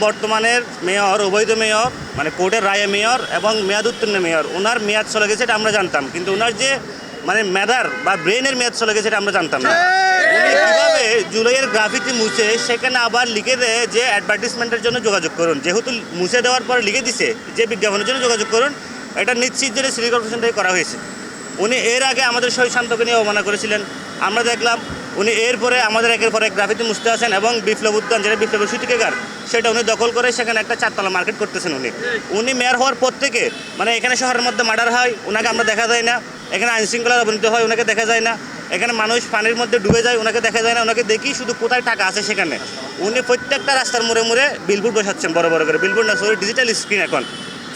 বর্তমানের মেয়র, অবৈধ মেয়র, মানে কোর্টের রায়ে মেয়র এবং মেয়াদ উত্তীর্ণ মেয়র, ওনার মেয়াদ চলে গেছে এটা আমরা জানতাম, কিন্তু ওনার যে মানে মেধার বা ব্রেনের মেয়াদ চলে গেছে এটা আমরা জানতাম না। উনি কীভাবে জুলাইয়ের গ্রাফিতি মুছে সেখানে আবার লিখে দেয় যে অ্যাডভার্টিসমেন্টের জন্য যোগাযোগ করুন, যেহেতু মুছে দেওয়ার পর লিখে দিছে যে বিজ্ঞাপনের জন্য যোগাযোগ করুন, এটা নিশ্চিত যে সিটি কর্পোরেশন থেকে করা হয়েছে। উনি এর আগে আমাদের শহীদ শান্তকে নিয়ে অবমাননা করেছিলেন, আমরা দেখলাম। উনি এরপরে আমাদের একের পর এক গ্রাফিতি মুছতে আছেন এবং বিপ্লব উদ্যান, যেটা বিপ্লবের সূতিকাগার, সেটা উনি দখল করে সেখানে একটা 4তলা মার্কেট করতেছেন। উনি মেয়র হওয়ার পর থেকে মানে এখানে শহরের মধ্যে মার্ডার হয়, ওনাকে আমরা দেখা যায় না। এখানে আইনশৃঙ্খলার অবনতি হয়, ওনাকে দেখা যায় না। এখানে মানুষ পানির মধ্যে ডুবে যায়, ওনাকে দেখা যায় না। ওনাকে দেখি শুধু কোথায় টাকা আছে সেখানে। উনি প্রত্যেকটা রাস্তার মোড়ে মোড়ে বিলবোর্ড বসাচ্ছেন, বড় বড় করে বিলবোর্ড না, সরি ডিজিটাল স্ক্রিন। এখন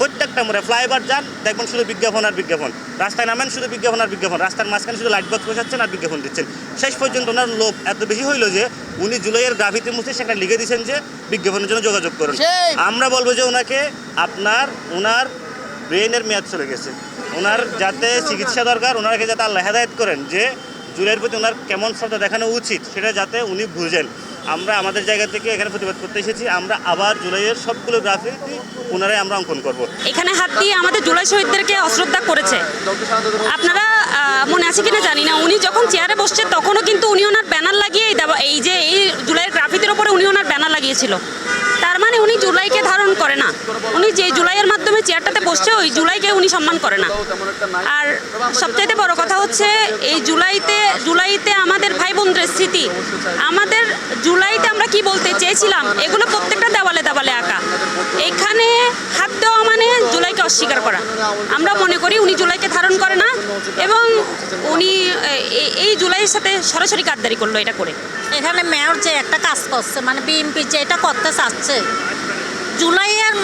প্রত্যেকটা মোড়ে ফ্লাইওভার যান, দেখবেন শুধু বিজ্ঞাপন আর বিজ্ঞাপন। রাস্তায় নামেন, শুধু বিজ্ঞাপন আর বিজ্ঞাপন। রাস্তার মাঝখানে শুধু লাইট বক্স বসাচ্ছেন আর বিজ্ঞাপন দিচ্ছেন। শেষ পর্যন্ত ওনার লোভ এত বেশি হইল যে উনি জুলাইয়ের গ্রাফিতি মুছে সেখানে লিখে দিচ্ছেন যে বিজ্ঞাপনের জন্য যোগাযোগ করুন। আমরা বলবো যে ওনাকে ওনার ব্রেনের মেয়াদ চলে গেছে। ওনার যাতে চিকিৎসা দরকার, ওনাকে যাতে আল্লাহ হেদায়েত করেন যে জুলাইয়ের প্রতি ওনার কেমন শ্রদ্ধা দেখানো উচিত সেটা যাতে উনি বুঝেন। আমরা আমাদের জায়গা থেকে এখানে প্রতিবাদ করতে এসেছি। আমরা আবার জুলাইয়ের সবগুলো গ্রাফিতি পুনরায় আমরা অঙ্কন করব। এখানে হাত দিয়ে আমাদের জুলাই শহীদদেরকে অশ্রদ্ধা করেছে। আপনারা মনে আছে কিনা জানি না, উনি যখন চেয়ারে বসছে তখনও কিন্তু উনি ওনার ব্যানার লাগিয়ে এই যে এই জুলাইয়ের গ্রাফিতির ওপরে উনি ওনার ব্যানার লাগিয়েছিল। তার মানে উনি জুলাইকে ধারণ করে না। উনি যে জুলাইয়ের মাধ্যমে চেয়ারটাতে বসছে ওই জুলাইকে উনি সম্মান করে না। আর সবচাইতে বড় কথা হচ্ছে এই জুলাইতে আমাদের ভাই বোনদের স্মৃতি, আমাদের জুলাইতে আমরা কি বলতে চেয়েছিলাম এগুলো প্রত্যেকটা দেওয়ালে দেওয়ালে আঁকা। এখানে হাত দেওয়া মানে জুলাইকে অস্বীকার করা। আমরা মনে করি উনি জুলাইকে ধারণ করে না এবং উনি এই জুলাইয়ের সাথে সরাসরি গাদ্দারি করলো এটা করে। এখানে মেয়র যে একটা কাজ করছে, মানে বিএনপি যে এটা করতে চাচ্ছে, জুলাইয়ের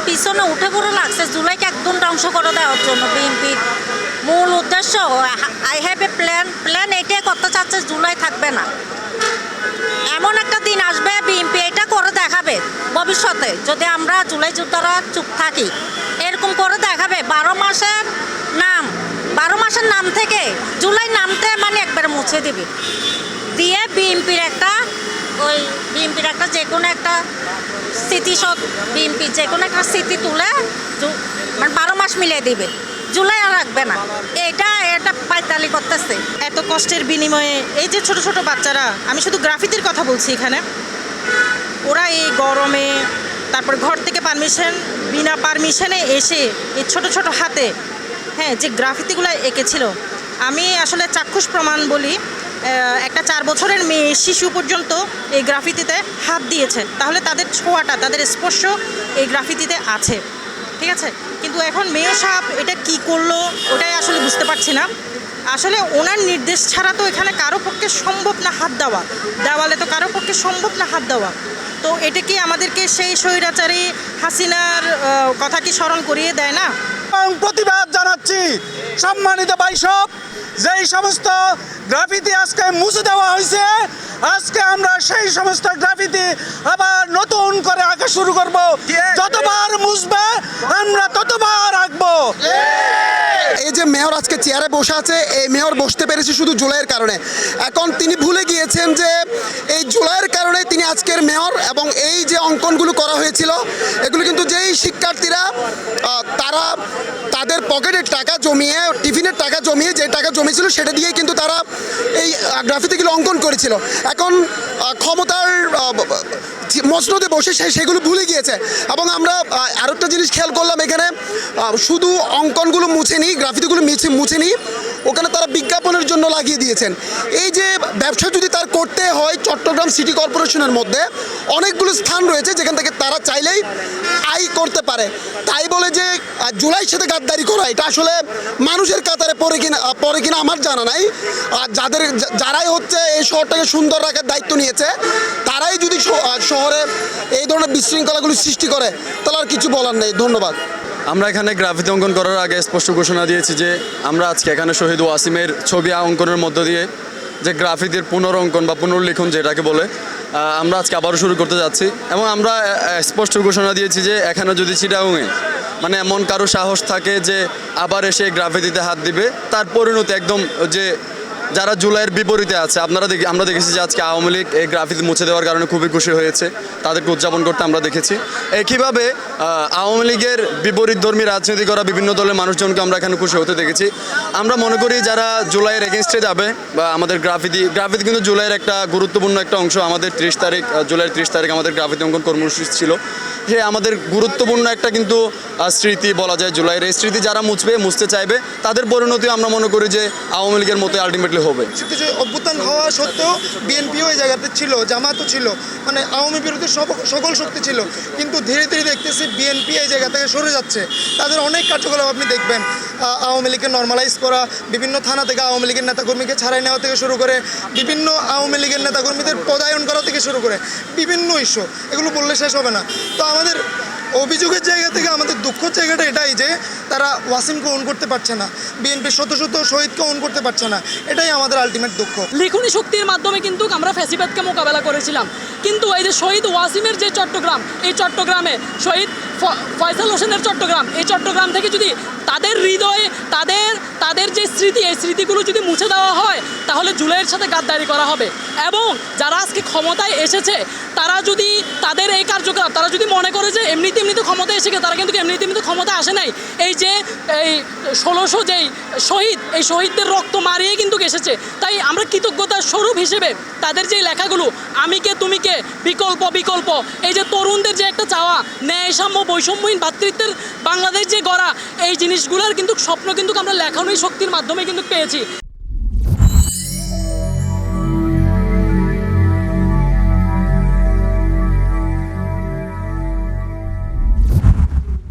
পিছনে উঠে পড়ে লাগছে জুলাইকে একদম ধ্বংস করে দেওয়ার জন্য। বিএনপির মূল উদ্দেশ্য আই হ্যাভ এ প্ল্যান এটাই করতে চাচ্ছে, জুলাই থাকবে না। এমন একটা দিন আসবে বিএনপি এটা করে দেখাবে ভবিষ্যতে, যদি আমরা জুলাই যোদ্ধারা চুপ থাকি, এরকম করে দেখাবে 12 মাসের নাম থেকে জুলাই নামতে মানে একবারে মুছে দিবে দিয়ে বিএনপির একটা যে কোনো একটা স্মৃতিসৌধ, বিএনপির যে কোনো একটা স্মৃতি তুলে মানে 12 মাস মিলিয়ে দিবে, জুলাই আর রাখবে না। এটা পাইতালি করতেছে। এত কষ্টের বিনিময়ে এই যে ছোট ছোট বাচ্চারা, আমি শুধু গ্রাফিতির কথা বলছি এখানে, ওরা এই গরমে তারপর ঘর থেকে বিনা পারমিশনে এসে এই ছোট ছোট হাতে যে গ্রাফিতিগুলো এঁকেছিল, আমি আসলে চাক্ষুষ প্রমাণ বলি, একটা 4 বছরের মেয়ে শিশু পর্যন্ত এই গ্রাফিতিতে হাত দিয়েছে। তাহলে তাদের ছোঁয়াটা, তাদের স্পর্শ এই গ্রাফিতিতে আছে, ঠিক আছে। কিন্তু এখন মেয়র সাহেব এটা কি করলো ওটাই আসলে বুঝতে পারছি না। আসলে ওনার নির্দেশ ছাড়া তো এখানে কারো পক্ষে সম্ভব না হাত দেওয়া, দেওয়ালে তো কারো পক্ষে সম্ভব না হাত দেওয়া। তো এটা কি আমাদেরকে সেই স্বৈরাচারী হাসিনার কথা কি স্মরণ করিয়ে দেয় না? প্রতিবাদ জানাচ্ছি সম্মানিত ভাইসব, যেই সমস্ত গ্রাফিতি আজকে মুছে দেওয়া হয়েছে, আজকে আমরা সেই সমস্ত গ্রাফিতি আবার নতুন করে আঁকা শুরু করব। যতবার মুছবে আমরা ততবার আঁকবো। এই যে মেয়র আজকে চেয়ারে বসে আছে, এই মেয়র বসতে পেরেছে শুধু জুলাইয়ের কারণে। এখন তিনি ভুলে গিয়েছেন যে এই জুলাইয়ের কারণে তিনি আজকের মেয়র। এবং এই যে অঙ্কনগুলো করা হয়েছিল এগুলো কিন্তু যেই শিক্ষার্থীরা তারা তাদের পকেটের টাকা জমিয়ে, টিফিনের টাকা জমিয়ে, যে টাকা জমিয়েছিল সেটা দিয়ে কিন্তু তারা এই গ্রাফিতিগুলো অঙ্কন করেছিল। এখন ক্ষমতার মসনদে বসে সেগুলো ভুলে গিয়েছে। এবং আমরা আরও একটা জিনিস খেয়াল করলাম, এখানে শুধু অঙ্কনগুলো মুছেনি, গ্রাফিতিগুলো মুছেনি, ওখানে তারা বিজ্ঞাপনের জন্য লাগিয়ে দিয়েছেন। এই যে ব্যবসা যদি তার করতে হয়, চট্টগ্রাম সিটি কর্পোরেশনের মধ্যে অনেকগুলো স্থান রয়েছে যেখান থেকে তারা চাইলেই আয় করতে পারে। তাই বলে যে জুলাইয়ের সাথে গাদ্দারি করা, এটা আসলে মানুষের কাতারে পড়ে কিনা আমার জানা নাই। আর যারাই হচ্ছে এই শহরটাকে সুন্দর রাখার দায়িত্ব নিয়েছে, তারাই যদি শহরে এই ধরনের বিশৃঙ্খলাগুলি সৃষ্টি করে তাহলে আর কিছু বলার নেই। ধন্যবাদ। আমরা এখানে গ্রাফিতি অঙ্কন করার আগে স্পষ্ট ঘোষণা দিয়েছি যে আমরা আজকে এখানে শহীদ ওয়াসিমের ছবি অঙ্কনের মধ্য দিয়ে যে গ্রাফিতির পুনরঙ্কন বা পুনর্লিখন যেটাকে বলে, আমরা আজকে আবারও শুরু করতে যাচ্ছি। এবং আমরা স্পষ্ট ঘোষণা দিয়েছি যে এখানে যদি চিটাগাংয়ে মানে এমন কারো সাহস থাকে যে আবার এসে গ্রাফিতিতে হাত দিবে, তার পরিণতি একদম যে যারা জুলাইয়ের বিপরীতে আছে আমরা দেখেছি যে আজকে আওয়ামী লীগ এই গ্রাফিতি মুছে দেওয়ার কারণে খুবই খুশি হয়েছে, তাদেরকে উদযাপন করতে আমরা দেখেছি। একইভাবে আওয়ামী লীগের বিপরীতধর্মী রাজনীতি করা বিভিন্ন দলের মানুষজনকে আমরা এখানে খুশি হতে দেখেছি। আমরা মনে করি যারা জুলাইয়ের এগেনস্টে যাবে বা আমাদের গ্রাফিতি কিন্তু জুলাইয়ের একটা গুরুত্বপূর্ণ একটা অংশ। আমাদের জুলাইয়ের 30 তারিখ আমাদের গ্রাফিতি অঙ্কন কর্মসূচি ছিল, যে আমাদের গুরুত্বপূর্ণ একটা কিন্তু স্মৃতি বলা যায় জুলাইয়ের। এই স্মৃতি যারা মুছতে চাইবে তাদের পরিণতি আমরা মনে করি যে আওয়ামী লীগের মতো আলটিমেটলি হবে। অভ্যুত্থান হওয়া সত্ত্বেও বিএনপিও এই জায়গাতে ছিল, জামাতও ছিল, মানে আওয়ামী বিরুদ্ধে সকল শক্তি ছিল। কিন্তু ধীরে ধীরে দেখতেছি বিএনপি এই জায়গা থেকে সরে যাচ্ছে। তাদের অনেক কার্যকলাপ আপনি দেখবেন, আওয়ামী লীগকে নর্মালাইজ করা, বিভিন্ন থানা থেকে আওয়ামী লীগের নেতাকর্মীকে ছাড়াই নেওয়া থেকে শুরু করে, বিভিন্ন আওয়ামী লীগের নেতাকর্মীদের পদায়ন করা থেকে শুরু করে বিভিন্ন ইস্যু, এগুলো বললে শেষ হবে না। তো আমাদের অভিযোগের জায়গা থেকে আমাদের দুঃখের জায়গাটা এটাই যে তারা ওয়াসিমকে ওন করতে পারছে না, বিএনপির শত শহীদকে ওন করতে পারছে না, এটাই আমাদের আলটিমেট দুঃখ। লিখুনি শক্তির মাধ্যমে কিন্তু আমরা ফ্যাসিবাদকে মোকাবেলা করেছিলাম, কিন্তু এই যে শহীদ ওয়াসিমের যে চট্টগ্রাম, এই চট্টগ্রামে শহীদ ফয়সাল হোসেনের চট্টগ্রাম, এই চট্টগ্রাম থেকে যদি তাদের হৃদয়ে তাদের যে স্মৃতি, এই স্মৃতিগুলো যদি মুছে দেওয়া হয় তাহলে জুলাইয়ের সাথে গাদ্দারি করা হবে। এবং যারা আজকে ক্ষমতায় এসেছে তারা যদি তাদের এই কার্যকলাপ তারা যদি মনে করে যে এমনিতে ক্ষমতায় এসে গেছে, তারা কিন্তু এমনিতে ক্ষমতায় আসে নাই। এই যে এই 1600 যেই শহীদ, এই শহীদদের রক্ত মারিয়ে কিন্তু এসেছে। তাই আমরা কৃতজ্ঞতার স্বরূপ হিসেবে তাদের যে লেখাগুলো আমি কে তুমি কে বিকল্প, এই যে তরুণদের যে একটা চাওয়া ন্যায় সাম্য বৈষম্যহীন ভ্রাতৃত্বের বাংলাদেশ যে গড়া, এই জিনিসগুলোর কিন্তু স্বপ্ন কিন্তু আমরা লেখনী শক্তির মাধ্যমে কিন্তু পেয়েছি।